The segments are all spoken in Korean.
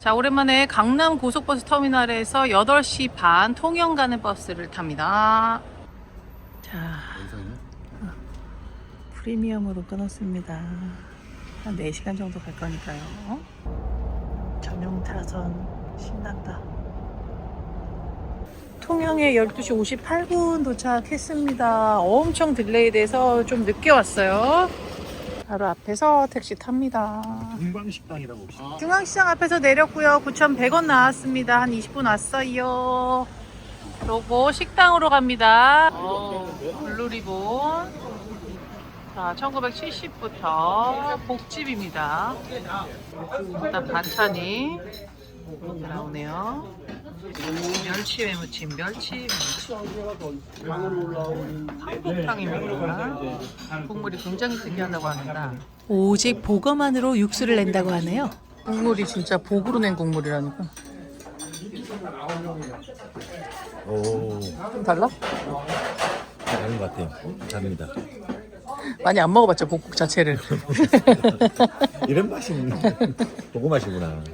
자, 오랜만에 강남 고속버스 터미널에서 8시 반 통영 가는 버스를 탑니다. 자, 프리미엄으로 끊었습니다. 한 4시간 정도 갈 거니까요. 전용 타선 신난다. 통영에 12시 58분 도착했습니다. 엄청 딜레이 돼서 좀 늦게 왔어요. 바로 앞에서 택시 탑니다. 중방식당이라고 혹시? 중앙시장 앞에서 내렸고요. 9,100원 나왔습니다. 한 20분 왔어요. 그리고 식당으로 갑니다. 블루리본. 자, 1970부터 복집입니다. 일단 반찬이 이렇게 나오네요. 멸치 회무침, 멸치 회무침. 한국탕입니다. 국물이 굉장히 특이하다고 합니다. 오직 보거만으로 육수를 낸다고 하네요. 국물이 진짜 복으로 낸 국물이라니까. 오, 좀 달라? 다른 것 같아요. 다릅니다. 많이 안 먹어봤죠, 복국 자체를. 이런 맛이 보고 맛이구나.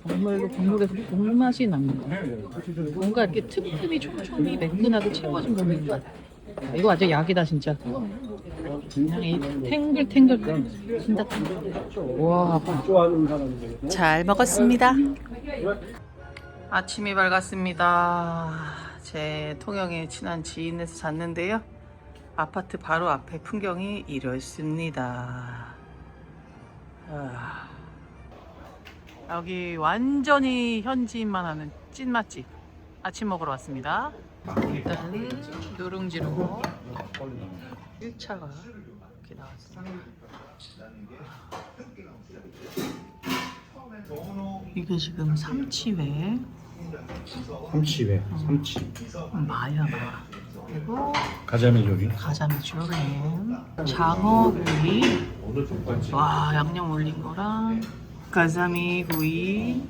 정말로 국물에서 국물 맛이 납니다. 뭔가 이렇게 틈틈이 촘촘히 매끈하게 채워진 국물인 것 같아요. 이거 완전 약이다 진짜. 그냥 이 탱글탱글 진짜. 와. 잘 먹었습니다. 아침이 밝았습니다. 제 통영에 친한 지인에서 잤는데요. 아파트 바로 앞에 풍경이 이렇습니다. 여기 완전히 현지인만 하는 찐 맛집. 아침 먹으러 왔습니다. 일단 누룽지로 1차가 이렇게 나왔습니다. 이게 지금 삼치회, 삼치회, 삼치. 마야마, 그리고 가자미 조림. 가자미 조림, 장어구이, 와 양념 올린 거랑 가자미 구이,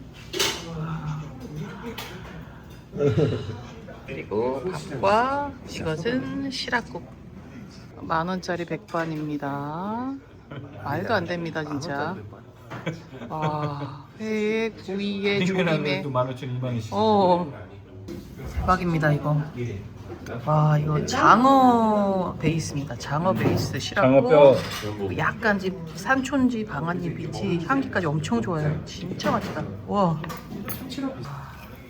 그리고 밥과 이것은 시락국. 10,000원짜리 백반입니다. 말도 안 됩니다 진짜. 와, 회에 구이에 조림에 15,000원, 대박입니다 이거. 와, 이거 장어 베이스입니다. 장어 베이스 시락국. 장어뼈. 약간 산촌지 방아잎이지 향기까지 엄청 좋아요. 진짜 맛있다. 와,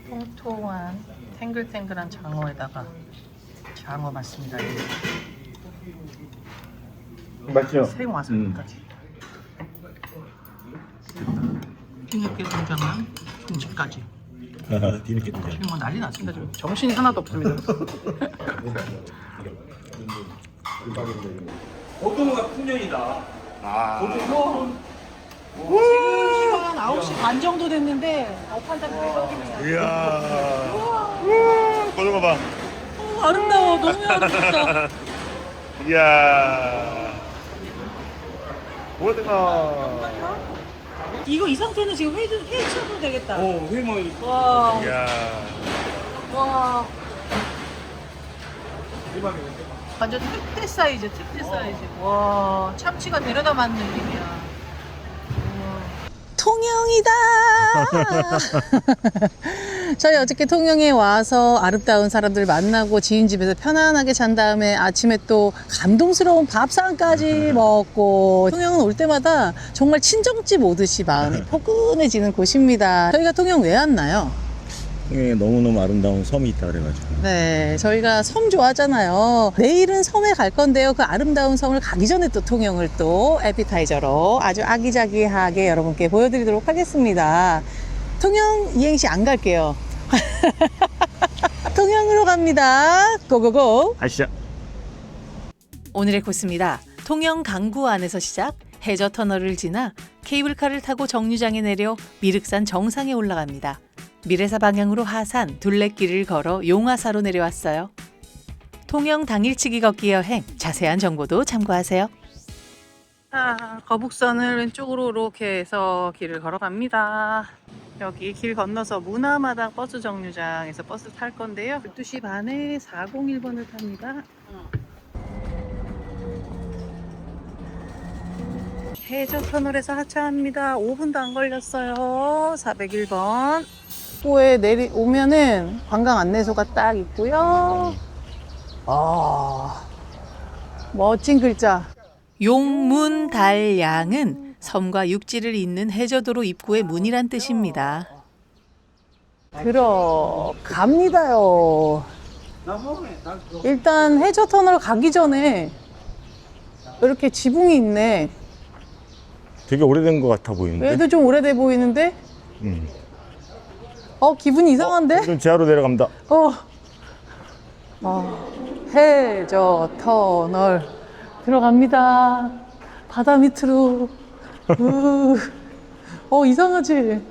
통통한 탱글탱글한 장어에다가 장어 맛습니다. 맞죠? 새우 와사비까지. 뒤늦게 등장한 김치까지. 뒤늦게 등장. 지금 뭐 난리 났습니다. 지금 정신이 하나도 없습니다. 고등어가 풍년이다. 고등어. 지금 시간 9시 반 정도 됐는데 어판장 대박입니다. 이야. 고등어 봐. 아름다워. 너무 아름답다. 이야. 고등어. 이거 이 상태는 지금 회 쳐도 되겠다. 회물. 와, 이야. 와. 완전 특대 사이즈, 특대 사이즈. 와, 참치가 데려다 맞는 느낌이야. 통영이다. 저희 어저께 통영에 와서 아름다운 사람들 만나고 지인 집에서 편안하게 잔 다음에 아침에 또 감동스러운 밥상까지 먹고, 통영은 올 때마다 정말 친정집 오듯이 마음이 포근해지는 곳입니다. 저희가 통영 왜 왔나요? 너무너무 아름다운 섬이 있다 그래가지고. 네, 저희가 섬 좋아하잖아요. 내일은 섬에 갈 건데요. 그 아름다운 섬을 가기 전에 또 통영을 또 에피타이저로 아주 아기자기하게 여러분께 보여드리도록 하겠습니다. 통영 이행시 안 갈게요. 통영으로 갑니다. 고고고. 아시죠? 오늘의 코스입니다. 통영 강구 안에서 시작, 해저 터널을 지나 케이블카를 타고 정류장에 내려 미륵산 정상에 올라갑니다. 미래사 방향으로 하산, 둘레길을 걸어 용화사로 내려왔어요. 통영 당일치기 걷기 여행, 자세한 정보도 참고하세요. 자, 거북선을 왼쪽으로 이렇게 해서 길을 걸어갑니다. 여기 길 건너서 문화마당 버스 정류장에서 버스 탈 건데요. 12시 반에 401번을 탑니다. 해저 터널에서 하차합니다. 5분도 안 걸렸어요. 401번. 입구에 오면은 관광 안내소가 딱 있고요. 멋진 글자. 용문달양은 섬과 육지를 잇는 해저도로 입구의 문이란 뜻입니다. 들어갑니다요. 일단 해저 터널 가기 전에 이렇게 지붕이 있네. 되게 오래된 것 같아 보이는데. 얘도 좀 오래돼 보이는데? 기분이 이상한데? 좀 지하로 내려갑니다. 해저 터널 들어갑니다. 바다 밑으로. 이상하지?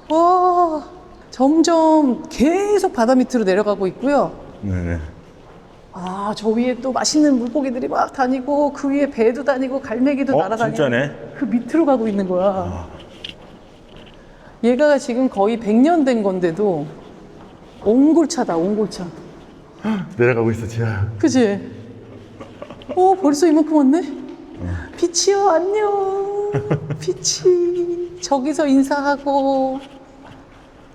와, 점점 계속 바다 밑으로 내려가고 있고요. 네네. 저 위에 또 맛있는 물고기들이 막 다니고, 그 위에 배도 다니고, 갈매기도 날아다니고. 진짜네. 그 밑으로 가고 있는 거야. 얘가 지금 거의 100년 된 건데도 옹골차다, 옹골차. 내려가고 있어, 지하. 그치? 벌써 이만큼 왔네? 빛이요, 안녕. 빛이. 저기서 인사하고,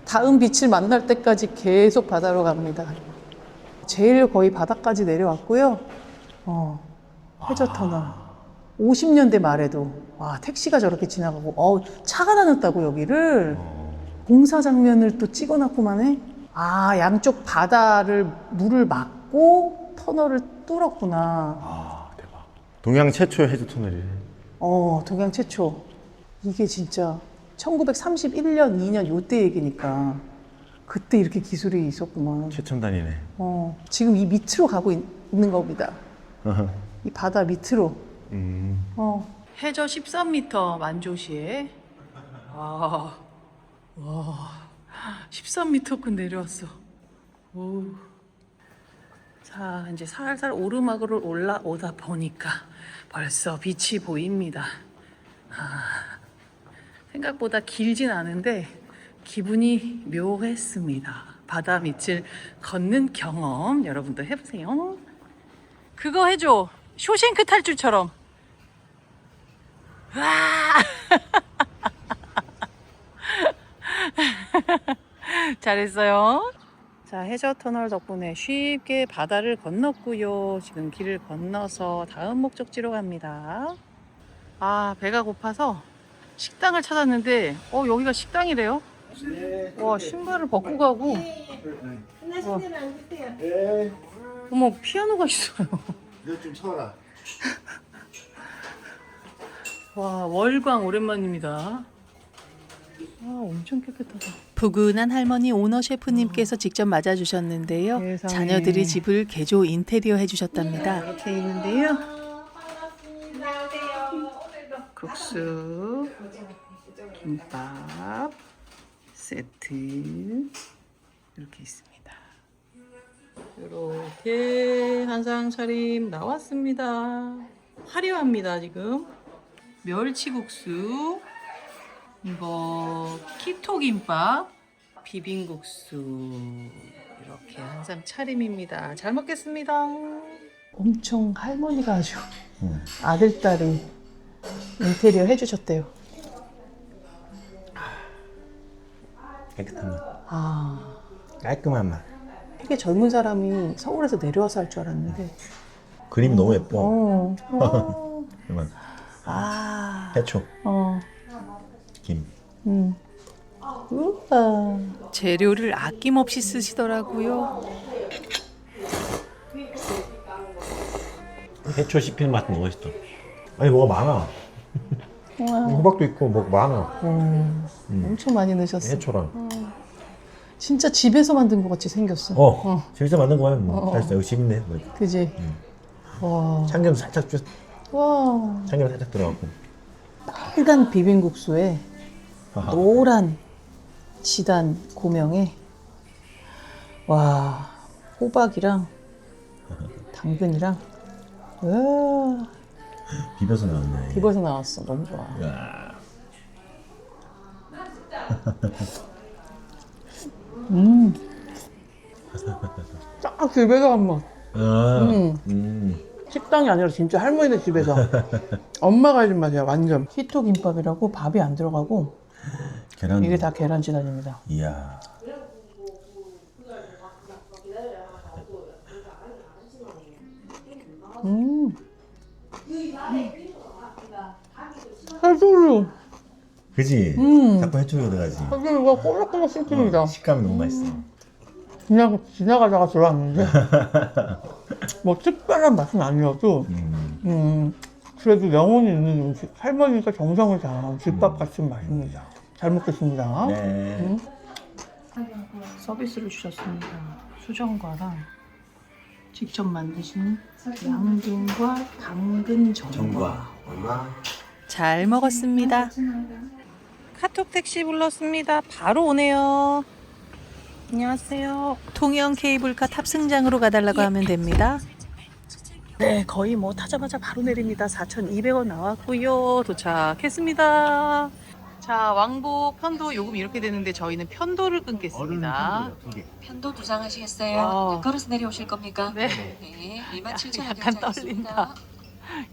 다음 빛을 만날 때까지 계속 바다로 갑니다. 제일 거의 바다까지 내려왔고요. 해저 터널. 50년대 말에도, 택시가 저렇게 지나가고, 차가 다녔다고, 여기를. 공사 장면을 또 찍어놨구만 해. 양쪽 바다를, 물을 막고 터널을 뚫었구나. 대박. 동양 최초의 해저 터널이래. 동양 최초. 이게 진짜 1931년, 2년 요때 얘기니까 그때 이렇게 기술이 있었구만. 최첨단이네. 지금 이 밑으로 가고 있는 겁니다. 이 바다 밑으로. 해저 13m 만조시에. 와, 13m급 내려왔어. 오. 자, 이제 살살 오르막으로 올라오다 보니까 벌써 빛이 보입니다. 생각보다 길진 않은데 기분이 묘했습니다. 바다 밑을 걷는 경험 여러분도 해보세요. 그거 해줘. 쇼생크 탈출처럼. 와! 잘했어요. 자, 해저 터널 덕분에 쉽게 바다를 건넜고요. 지금 길을 건너서 다음 목적지로 갑니다. 배가 고파서 식당을 찾았는데 여기가 식당이래요. 와, 신발을 벗고 가고. 어머, 피아노가 있어요. 이거 좀 쳐라. 와, 월광 오랜만입니다. 엄청 깨끗하다. 부근한 할머니 오너 셰프님께서 직접 맞아주셨는데요. 세상에. 자녀들이 집을 개조 인테리어 해주셨답니다. 이렇게 있는데요. 국수, 김밥, 세트 이렇게 있습니다. 이렇게 한상 차림 나왔습니다. 화려합니다. 지금 멸치국수, 이거 키토김밥, 비빔국수 이렇게 한상 차림입니다. 잘 먹겠습니다. 엄청 할머니가 아주 아들 딸이 인테리어 해주셨대요. 깨끗한 맛. 깔끔한 맛. 되게 젊은 사람이 서울에서 내려와서 할 줄 알았는데. 그림이 너무 예뻐. 이건 해초. 김. 우와. 재료를 아낌없이 쓰시더라고요. 해초 씹히는 맛도 너무 맛있다. 아니 뭐가 많아. 호박도 있고 뭐 많아. 엄청 많이 넣으셨어. 해초랑. 진짜 집에서 만든 것 같이 생겼어. 집에서 만든 거야. 맛있어. 여기 집있네. 그지? 와. 참기름 살짝 와. 참기름 살짝 들어가고. 빨간 비빔국수에 노란 지단 고명에 와, 호박이랑 당근이랑 우와, 비벼서 나왔네. 비벼서 나왔어. 너무 좋아. 야. 딱 집에서 한 맛. 식당이 아니라 진짜 할머니네 집에서 엄마가 해준 맛이야 완전. 히토 김밥이라고 밥이 안 들어가고 계란. 이게 다 계란찜입니다. 이야. 해조류. 그지? 자꾸 해초리 들어가지. 해조류가 꼬락꼬락 씹힙니다. 식감이 너무 맛있어. 그냥 지나가다가 들어왔는데 뭐 특별한 맛은 아니어도 그래도 영혼이 있는 음식, 할머니가 정성을 다한 집밥 같은 맛입니다. 잘 먹겠습니다. 네. 서비스를 주셨습니다. 수정과랑 직접 만드신 양갱과 당근 전과. 잘 먹었습니다. 카톡 택시 불렀습니다. 바로 오네요. 안녕하세요. 통영 케이블카 탑승장으로 가달라고 하면 됩니다. 네, 거의 뭐 타자마자 바로 내립니다. 4,200원 나왔고요. 도착했습니다. 자, 왕복 편도 요금 이렇게 되는데 저희는 편도를 끊겠습니다. 편도 두 장 하시겠어요? 걸어서 내려오실 겁니까? 네. 네. 27,000원 약간 떨린다.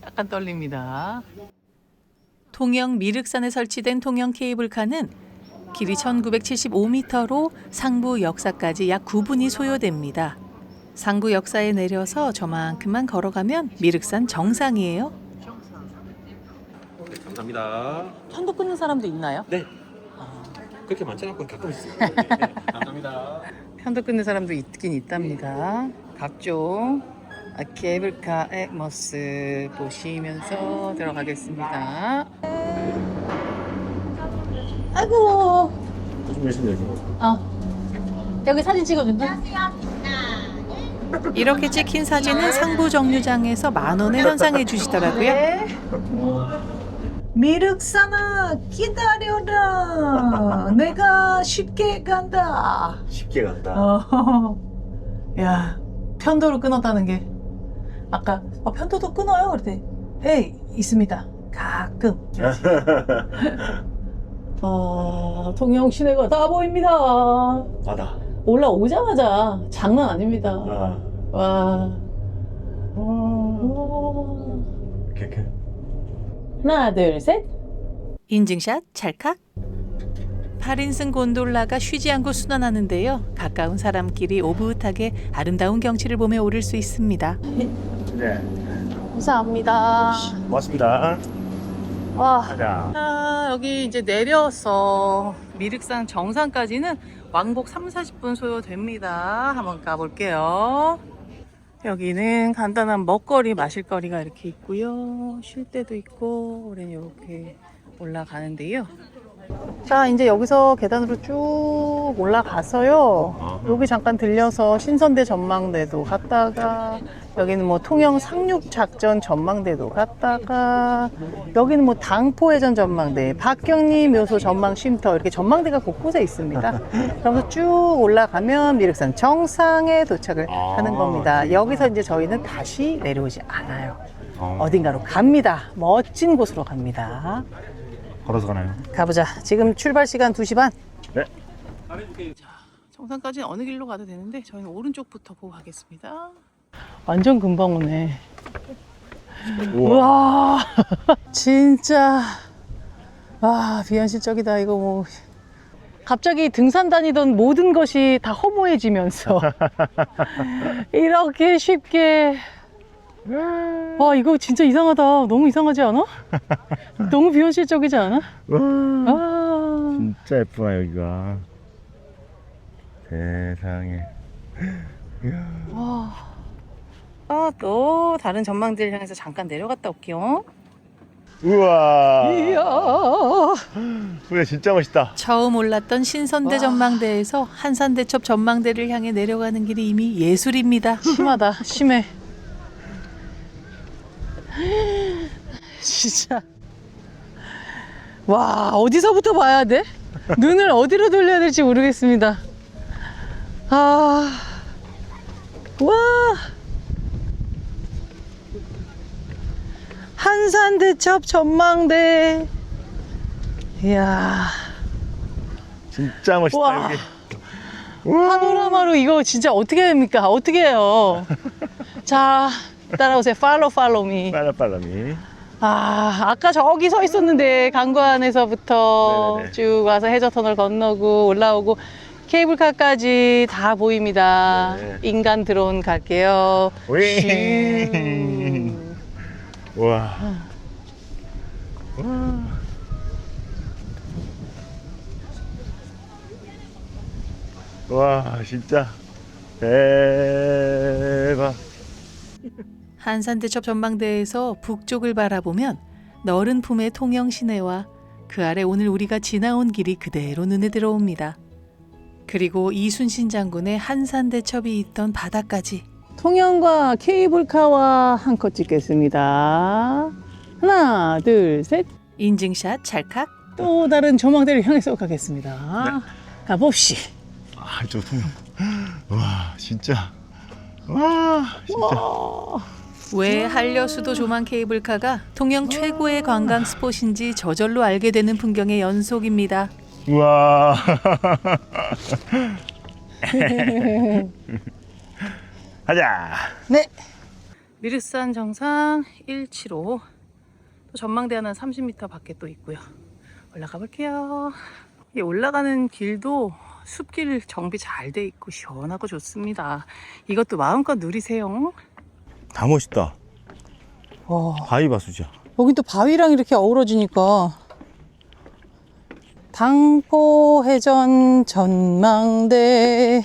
약간 떨립니다. 통영 미륵산에 설치된 통영 케이블카는 길이 1975m로 상부 역사까지 약 9분이 소요됩니다. 상부 역사에 내려서 저만큼만 걸어가면 미륵산 정상이에요. 감사합니다. 편도 끊는 사람도 있나요? 네. 그렇게 많지 않고 가끔 있어요. 감사합니다. 편도 끊는 사람도 있긴 있답니다. 각종 케이블카의 모습 보시면서 들어가겠습니다. 아이고. 조금 열심히 열심히. 여기 사진 찍어준다. 이렇게 찍힌 사진은 상부 정류장에서 10,000원에 현상해 주시더라고요. 미륵산아 기다려라. 내가 쉽게 간다. 쉽게 간다. 야, 편도를 끊었다는 게 아까 편도도 끊어요? 그랬더니 네, 있습니다. 가끔. 통영 시내가 다 보입니다. 바다. 올라오자마자 장난 아닙니다. 와. 이렇게. 하나, 둘, 셋. 인증샷 찰칵. 8인승 곤돌라가 쉬지 않고 순환하는데요. 가까운 사람끼리 오붓하게 아름다운 경치를 보며 오를 수 있습니다. 네. 감사합니다. 고맙습니다. 와. 가자. 여기 이제 내려서 미륵산 정상까지는 왕복 3-40분 소요됩니다. 한번 가볼게요. 여기는 간단한 먹거리, 마실거리가 이렇게 있고요. 쉴 때도 있고, 우리는 이렇게 올라가는데요. 자, 이제 여기서 계단으로 쭉 올라가서요. 여기 잠깐 들려서 신선대 전망대도 갔다가, 여기는 뭐 통영 상륙작전 전망대도 갔다가, 여기는 뭐 당포해전 전망대, 박경리 묘소 전망 쉼터, 이렇게 전망대가 곳곳에 있습니다. 그러면서 쭉 올라가면 미륵산 정상에 도착을 하는 겁니다. 여기서 이제 저희는 다시 내려오지 않아요. 어딘가로 갑니다. 멋진 곳으로 갑니다. 걸어서 가나요? 가보자. 지금 출발 시간 2시 반. 네. 자, 정상까지는 어느 길로 가도 되는데 저희는 오른쪽부터 보고 가겠습니다. 완전 금방 오네. 우와. 진짜. 아, 비현실적이다. 이거 뭐. 갑자기 등산 다니던 모든 것이 다 허무해지면서 이렇게 쉽게. 와, 이거 진짜 이상하다. 너무 이상하지 않아? 너무 비현실적이지 않아? 아. 진짜 예쁘다 여기가. 세상에. 와. 또 다른 전망대를 향해서 잠깐 내려갔다 올게요. 우와. 이야. 그게 진짜 멋있다. 처음 올랐던 신선대 전망대에서 한산대첩 전망대를 향해 내려가는 길이 이미 예술입니다. 심하다. 심해. 진짜. 와, 어디서부터 봐야 돼? 눈을 어디로 돌려야 될지 모르겠습니다. 아. 와. 한산대첩 전망대. 이야. 진짜 멋있다 와. 여기. 파노라마로 이거 진짜 어떻게 됩니까? 어떻게 해요? 자, 따라오세요. 팔로우 미. 빨라빨라미. 아, 아까 저기 서 있었는데 강구안에서부터 네네네. 쭉 와서 해저터널 건너고 올라오고 케이블카까지 다 보입니다. 네. 인간 드론 갈게요. 오잉. 슈. 와. 와. 와, 진짜 대박. 한산대첩 전망대에서 북쪽을 바라보면 너른 품의 통영 시내와 그 아래 오늘 우리가 지나온 길이 그대로 눈에 들어옵니다. 그리고 이순신 장군의 한산대첩이 있던 바다까지. 통영과 케이블카와 한 컷 찍겠습니다. 하나, 둘, 셋. 인증샷 찰칵. 또 다른 전망대를 향해서 가겠습니다. 가봅시. 아, 저 통영. 와, 진짜. 와, 진짜. 왜 한려수도 조망 케이블카가 통영 최고의 관광 스폿인지 저절로 알게 되는 풍경의 연속입니다. 우와. 가자. 네. 미륵산 정상 175. 또 전망대 하나 30m 밖에 또 있고요. 올라가 볼게요. 이 올라가는 길도 숲길 정비 잘 돼 있고 시원하고 좋습니다. 이것도 마음껏 누리세요. 다 멋있다. 와, 바위 바수자. 여긴 또 바위랑 이렇게 어우러지니까. 당포해전 전망대.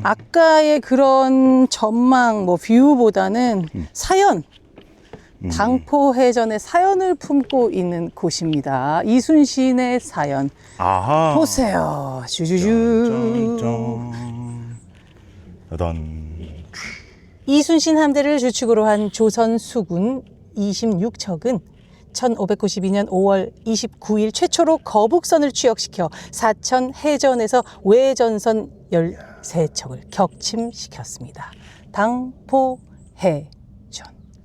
아까의 그런 전망, 뭐 뷰보다는 사연, 당포해전의 사연을 품고 있는 곳입니다. 이순신의 사연. 아하. 보세요. 쭈쭈쭈. 짠짠짠. 여단. 이순신 함대를 주축으로 한 조선 수군 26척은 1592년 5월 29일 최초로 거북선을 취역시켜 사천 해전에서 외전선 13척을 격침시켰습니다. 당포해전.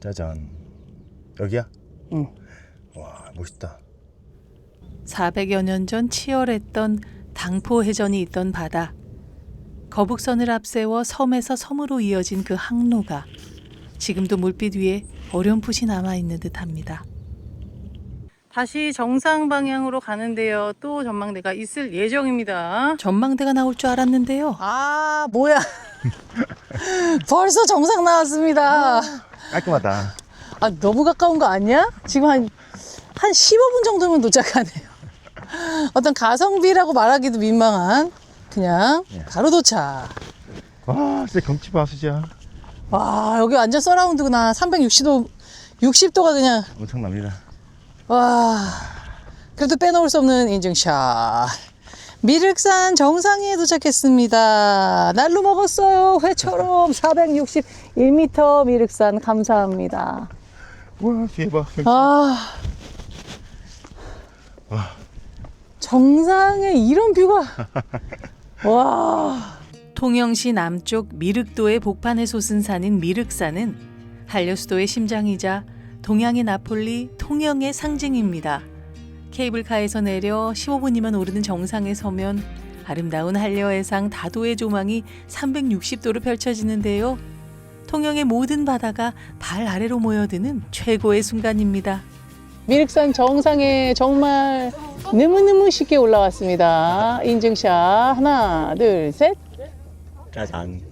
짜잔. 여기야? 응. 와, 멋있다. 400여 년 전 치열했던 당포해전이 있던 바다. 거북선을 앞세워 섬에서 섬으로 이어진 그 항로가 지금도 물빛 위에 어렴풋이 남아있는 듯합니다. 다시 정상 방향으로 가는데요. 또 전망대가 있을 예정입니다. 전망대가 나올 줄 알았는데요. 아, 뭐야. 벌써 정상 나왔습니다. 깔끔하다. 아, 너무 가까운 거 아니야? 지금 한 15분 정도면 도착하네요. 어떤 가성비라고 말하기도 민망한 그냥 바로 도착. 와, 진짜 경치 바수자. 와, 여기 완전 서라운드구나. 360도, 60도가 그냥. 엄청납니다. 와, 그래도 빼놓을 수 없는 인증샷. 미륵산 정상에 도착했습니다. 날로 먹었어요. 회처럼 461m 미륵산 감사합니다. 와, 대박. 아, 와. 정상에 이런 뷰가. 와. 통영시 남쪽 미륵도의 복판에 솟은 산인 미륵산은 한려수도의 심장이자 동양의 나폴리 통영의 상징입니다. 케이블카에서 내려 15분이면 오르는 정상에 서면 아름다운 한려해상 다도의 조망이 360도로 펼쳐지는데요. 통영의 모든 바다가 발 아래로 모여드는 최고의 순간입니다. 미륵산 정상에 정말 너무너무 쉽게 올라왔습니다. 인증샷 하나, 둘, 셋. 짜잔.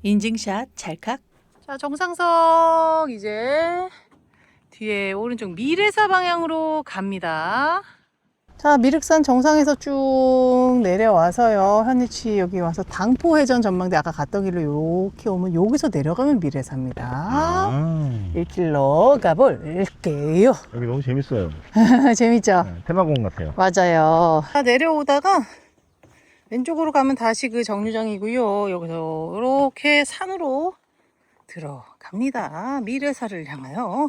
인증샷 찰칵. 자, 정상석 이제 뒤에 오른쪽 미래사 방향으로 갑니다. 자, 미륵산 정상에서 쭉 내려와서요. 현이치 여기 와서 당포해전 전망대 아까 갔던 길로 이렇게 오면 여기서 내려가면 미래사입니다. 아, 1km 가볼게요. 여기 너무 재밌어요. 재밌죠? 네, 테마공원 같아요. 맞아요. 내려오다가 왼쪽으로 가면 다시 그 정류장이고요. 여기서 이렇게 산으로 들어갑니다. 미래사를 향하여.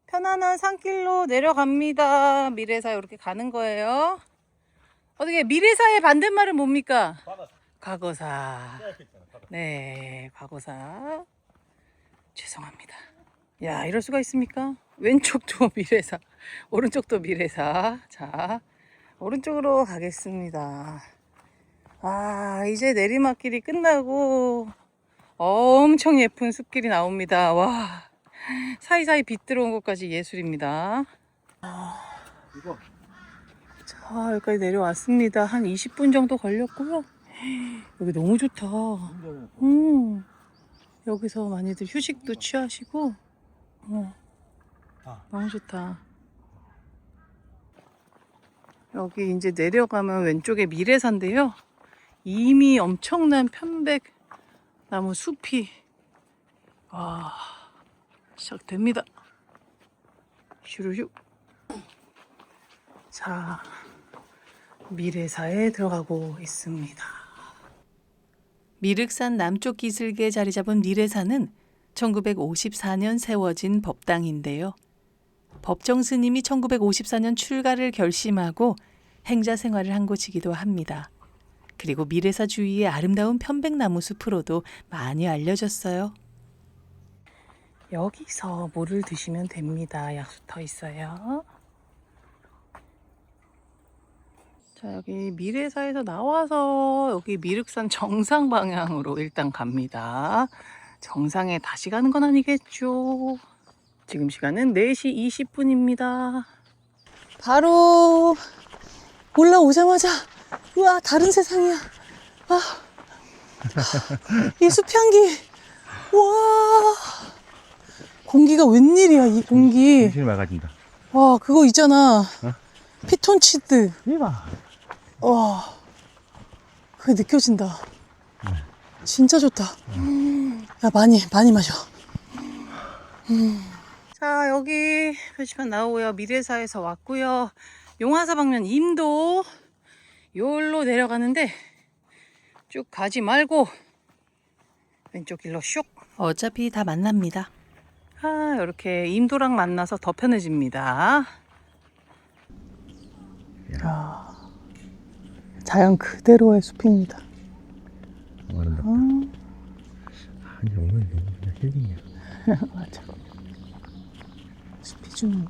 편안한 산길로 내려갑니다. 미래사 이렇게 가는 거예요. 어떻게 미래사의 반대말은 뭡니까? 과거사. 네, 과거사. 죄송합니다. 야, 이럴 수가 있습니까? 왼쪽도 미래사, 오른쪽도 미래사. 자, 오른쪽으로 가겠습니다. 아, 이제 내리막길이 끝나고 엄청 예쁜 숲길이 나옵니다. 와, 사이사이 빛 들어온 것까지 예술입니다. 자, 여기까지 내려왔습니다. 한 20분 정도 걸렸고요. 여기 너무 좋다. 여기서 많이들 휴식도 취하시고, 너무 좋다. 여기 이제 내려가면 왼쪽에 미래산인데요. 이미 엄청난 편백나무 숲이 시작됩니다. 슈루슈. 자, 미래사에 들어가고 있습니다. 미륵산 남쪽 기슭에 자리 잡은 미래산은 1954년 세워진 법당인데요. 법정 스님이 1954년 출가를 결심하고 행자 생활을 한 곳이기도 합니다. 그리고 미래사 주위의 아름다운 편백나무 숲으로도 많이 알려졌어요. 여기서 물을 드시면 됩니다. 약수터 있어요. 자, 여기 미래사에서 나와서 여기 미륵산 정상 방향으로 일단 갑니다. 정상에 다시 가는 건 아니겠죠. 지금 시간은 4시 20분입니다. 바로 올라오자마자 우와, 다른 세상이야. 이 숲향기. 와, 공기가 웬일이야, 이 공기. 정신이 맑아진다. 와, 그거 있잖아. 피톤치드. 이봐. 와, 그게 느껴진다. 진짜 좋다. 야, 많이 마셔. 자, 여기 표지판 나오고요. 미래사에서 왔고요. 용화사 방면 임도 요로 내려가는데 쭉 가지 말고 왼쪽 길로 슉. 어차피 다 만납니다. 이렇게 임도랑 만나서 더 편해집니다. 야, 자연 그대로의 숲입니다. 아름답다. 아니, 오늘 그냥 힐링이야. 맞아. 숲이 주는.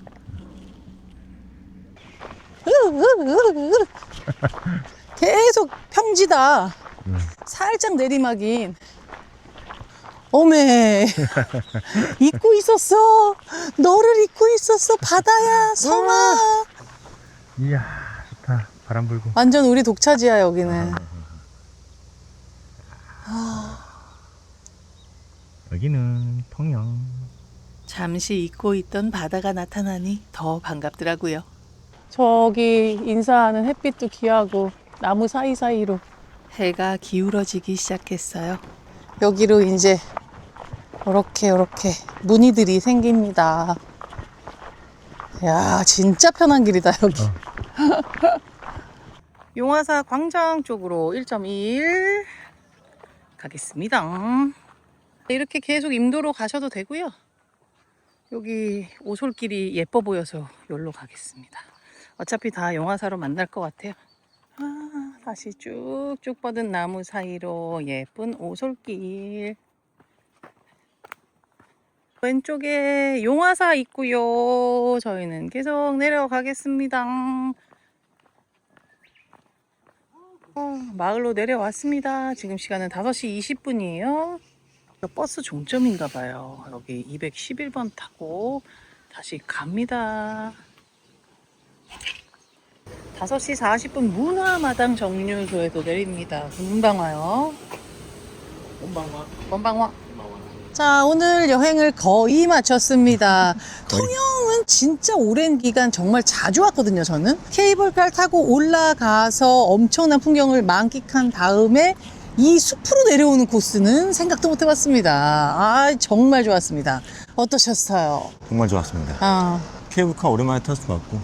계속 평지다. 살짝 내리막인. 어메. 잊고 있었어. 너를 잊고 있었어. 바다야, 성아. 이야, 좋다. 바람 불고. 완전 우리 독차지야, 여기는. 여기는 통영. 잠시 잊고 있던 바다가 나타나니 더 반갑더라고요. 저기 인사하는 햇빛도 귀하고 나무 사이사이로 해가 기울어지기 시작했어요. 여기로 이제 이렇게 무늬들이 생깁니다. 야, 진짜 편한 길이다, 여기. 용화사 광장 쪽으로 1.1 가겠습니다. 이렇게 계속 임도로 가셔도 되고요. 여기 오솔길이 예뻐 보여서 여기로 가겠습니다. 어차피 다 용화사로 만날 것 같아요. 다시 쭉쭉 뻗은 나무 사이로 예쁜 오솔길. 왼쪽에 용화사 있고요. 저희는 계속 내려가겠습니다. 마을로 내려왔습니다. 지금 시간은 5시 20분이에요. 버스 종점인가 봐요. 여기 211번 타고 다시 갑니다. 5시 40분 문화마당 정류소에도 내립니다. 금방 와요. 금방 와. 자, 오늘 여행을 거의 마쳤습니다. 통영은 진짜 오랜 기간 정말 자주 왔거든요, 저는. 케이블카를 타고 올라가서 엄청난 풍경을 만끽한 다음에 이 숲으로 내려오는 코스는 생각도 못 해봤습니다. 정말 좋았습니다. 어떠셨어요? 정말 좋았습니다. 케이블카 오랜만에 탔을 것 같고.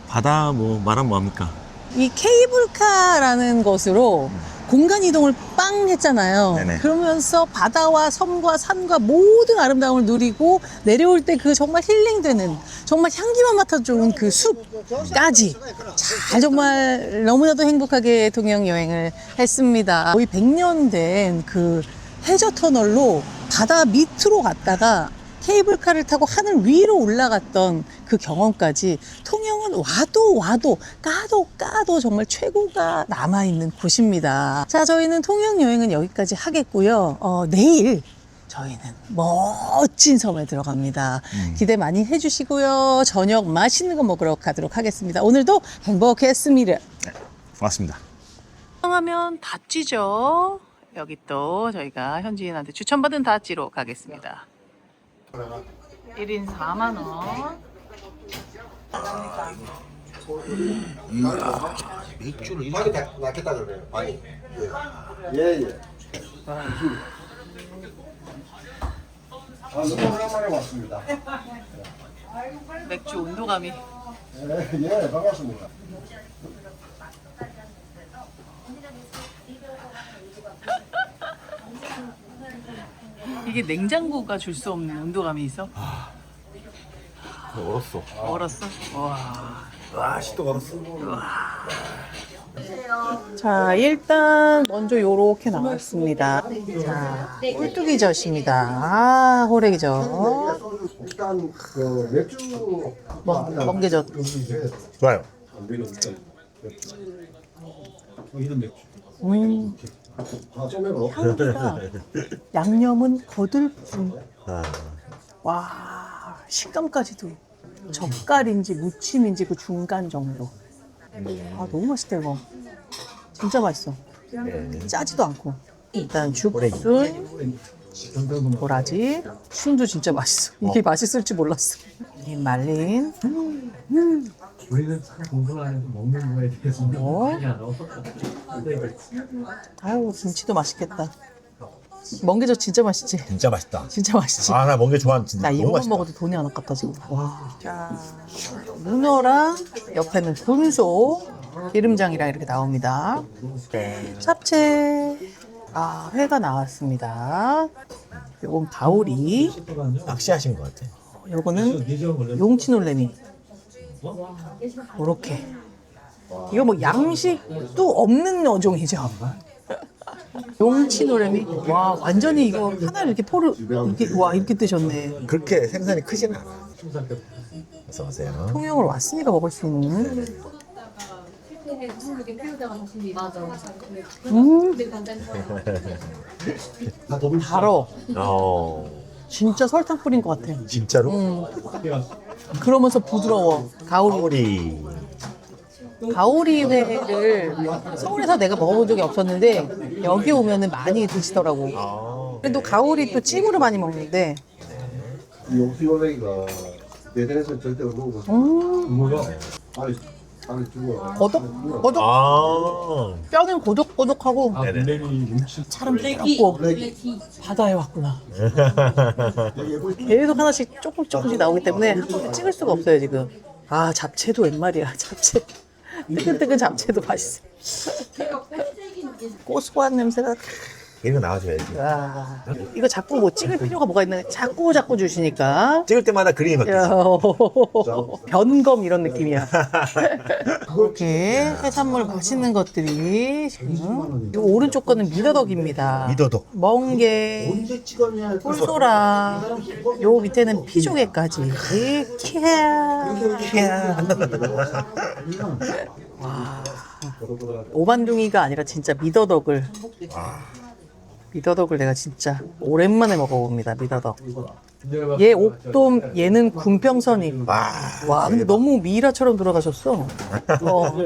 바다 뭐 말하면 뭐합니까? 이 케이블카라는 것으로 공간 이동을 빵 했잖아요. 네네. 그러면서 바다와 섬과 산과 모든 아름다움을 누리고 내려올 때 그 정말 힐링되는, 정말 향기만 맡아 좋은 그 숲까지 잘 정말 너무나도 행복하게 통영 여행을 했습니다. 거의 100년 된 그 해저 터널로 바다 밑으로 갔다가 케이블카를 타고 하늘 위로 올라갔던 그 경험까지 통영은 와도 까도 정말 최고가 남아있는 곳입니다. 자, 저희는 통영 여행은 여기까지 하겠고요. 내일 저희는 멋진 섬에 들어갑니다. 기대 많이 해주시고요. 저녁 맛있는 거 먹으러 가도록 하겠습니다. 오늘도 행복했습니다. 고맙습니다. 하면 다찌죠. 여기 또 저희가 현지인한테 추천받은 다찌로 가겠습니다. 1인 4만 원. 맥주를 이렇게 낫겠다 그러네요. 아니. 예. 너무 오랜만에 왔습니다. 맥주 온도감이. 예, 반갑습니다. 이게 냉장고가 줄 수 없는 온도감이 있어? 얼었어. 얼었어? 와. 식도 얼었어. 자, 일단 먼저 요렇게 나왔습니다. 자, 꿀뚜기젓입니다. 아, 호래기젓. 일단 그 맥주 멍게젓. 좋아요. 이런 맥주. 향기가 양념은 거들뿐. 아, 와, 식감까지도 젓갈인지 무침인지 그 중간 정도. 아, 너무 맛있다 이거. 진짜 맛있어. 짜지도 않고. 일단 죽순, 도라지, 순도 진짜 맛있어. 이게 맛있을 줄 몰랐어. 이 말린. 우리는 공부하면서 먹는 거에 대해서 많이 알아. 아유, 김치도 맛있겠다. 멍게젓 진짜 맛있지? 진짜 맛있다. 진짜 맛있지? 나 멍게 좋아하는 진짜 나 너무 이거만 맛있다. 먹어도 돈이 안 아깝다 지금. 와. 자, 문어랑 옆에는 군소, 기름장이랑 이렇게 나옵니다. 잡채, 아, 회가 나왔습니다. 요건 가오리, 낚시하신 것 같아. 요거는 용치놀래미. 요렇게. 이거 뭐 양식도 없는 어종이죠. 용치놀래미. 와, 완전히 이거 하나를 이렇게 이렇게, 와, 이렇게 뜨셨네. 그렇게 생선이 크진 않아. 어서 오세요. 통영을 왔으니까 먹을 수 있는. 달어. 진짜 설탕 뿌린 것 같아. 진짜로? 그러면서 부드러워. 가오리. 가오리 회를 서울에서 내가 먹어본 적이 없었는데 여기 오면은 많이 드시더라고. 그래도 가오리 또 찜으로 많이 먹는데. 이 옥수수가 대전에서 절대로 먹어서 아니 죽어. 고독. 아. 뼈는 고독고독하고 네네. 차름 부드럽고 바다에 왔구나. 계속 하나씩 조금씩 나오기 때문에 찍을 수가 없어요 지금. 아, 잡채도 웬말이야. 잡채 뜨끈뜨끈 잡채도 맛있어. 고소한 냄새가. 이거 나와줘야지. 와, 이거 자꾸 뭐 찍을 필요가 뭐가 있나? 자꾸 주시니까. 찍을 때마다 그림이 바뀌어. 야, 변검 이런 느낌이야. 이렇게 해산물 맛있는 것들이 지금. 이 오른쪽 거는 미더덕입니다. 미더덕. 멍게, 꿀소라, 요 밑에는 피조개까지. 와, 오반둥이가 아니라 진짜 미더덕을. 미더덕을 내가 진짜 오랜만에 먹어봅니다. 미더덕. 얘 옥돔, 얘는 군평선이. 와, 근데 너무 미이라처럼 돌아가셨어.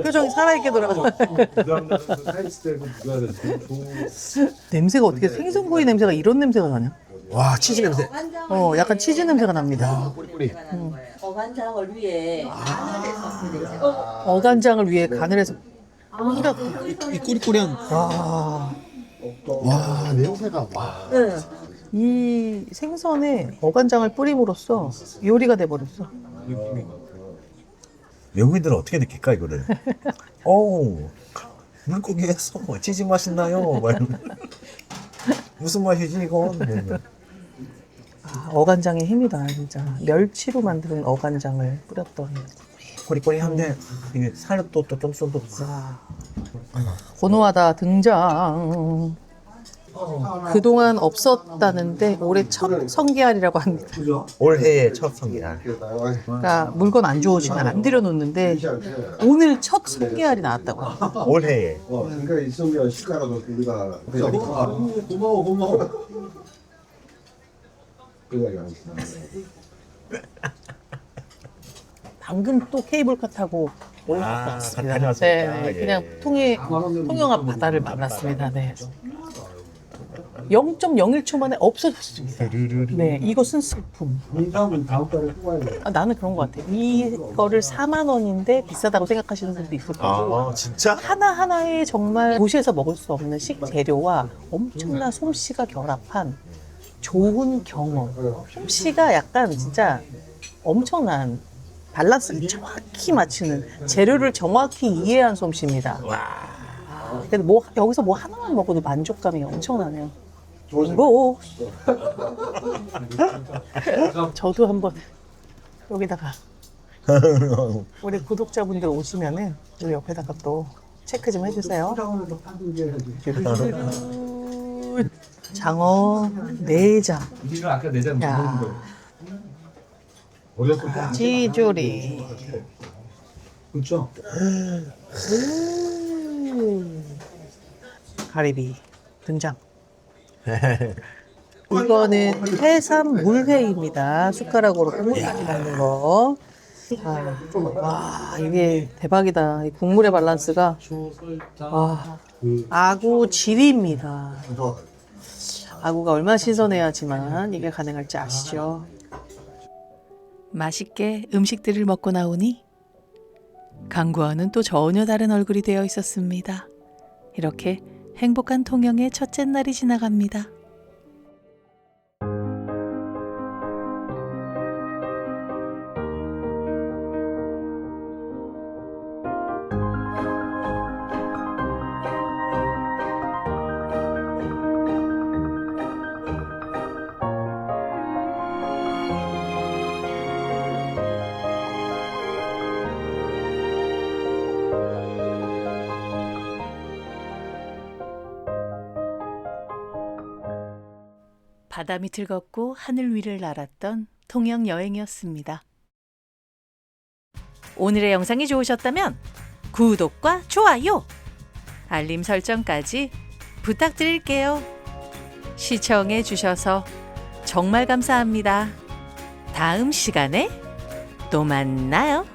표정이 살아있게 돌아가셨어. 냄새가 어떻게 생선구이 냄새가 이런 냄새가 나냐? 와, 치즈 냄새. 약간 치즈 냄새가 납니다. 어간장을 위에 어간장을 위에 간을 해서. 이 꾸리꾸리한. 와 냄새가 와. 이 생선에 어간장을 뿌림으로써 요리가 돼버렸어. 외국인들은 어떻게 느낄까 이거를? 어우, 물고기에서 치즈 맛이 나요. 막 이러면. 무슨 맛이지 이건? 어간장의 힘이다 진짜. 멸치로 만든 어간장을 뿌렸더니 꼬리꼬리한데 이게 살도 또 쫀쫀도. 고노하다 등장. 그동안 없었다는데 올해 첫 성게알이라고 합니다. 올해의 첫 성게알. 그러니까 물건 안 좋으시면 안 들여놓는데 오늘 첫 성게알이 나왔다고. 올해에. 그러니까 있으면 시가라도 우리가 고마워. 그래야 방금 또 케이블카 타고 올라갔다 아, 왔습니다. 다녀왔습니까? 네, 예. 그냥 통영 앞 바다를 만났습니다. 네. 0.01초 만에 없어졌습니다. 네, 이것은 슬픔. 민감은 다음 달에 뽑아야 돼. 아, 나는 그런 것 같아. 이거를 4만 원인데 비싸다고 생각하시는 분도 있을 거고. 아, 진짜? 하나하나에 정말 도시에서 먹을 수 없는 식재료와 엄청난 솜씨가 결합한 좋은 경험. 솜씨가 약간 진짜 엄청난 밸런스를 정확히 맞추는 재료를 정확히 이해한 솜씨입니다. 근데 뭐 여기서 뭐 하나만 먹어도 만족감이 엄청나네요. 뭐 저도 한번 여기다가 우리 구독자분들 오시면은 여기 옆에다가 또 체크 좀 해주세요. 장어 내장, 이거 아까 내장 야. 먹는 거. 찌조리, 그렇죠? 가리비 등장. 이거는 해삼 물회입니다. 숟가락으로 국물까지 먹는 거. 아, 와, 이게 대박이다. 이 국물의 밸런스가. 와, 아구 질입니다. 아구가 얼마나 신선해야지만 이게 가능할지 아시죠? 맛있게 음식들을 먹고 나오니 강구와는 또 전혀 다른 얼굴이 되어 있었습니다. 이렇게 행복한 통영의 첫째 날이 지나갑니다. 바다 밑을 걷고 하늘 위를 날았던 통영 여행이었습니다. 오늘의 영상이 좋으셨다면 구독과 좋아요, 알림 설정까지 부탁드릴게요. 시청해 주셔서 정말 감사합니다. 다음 시간에 또 만나요.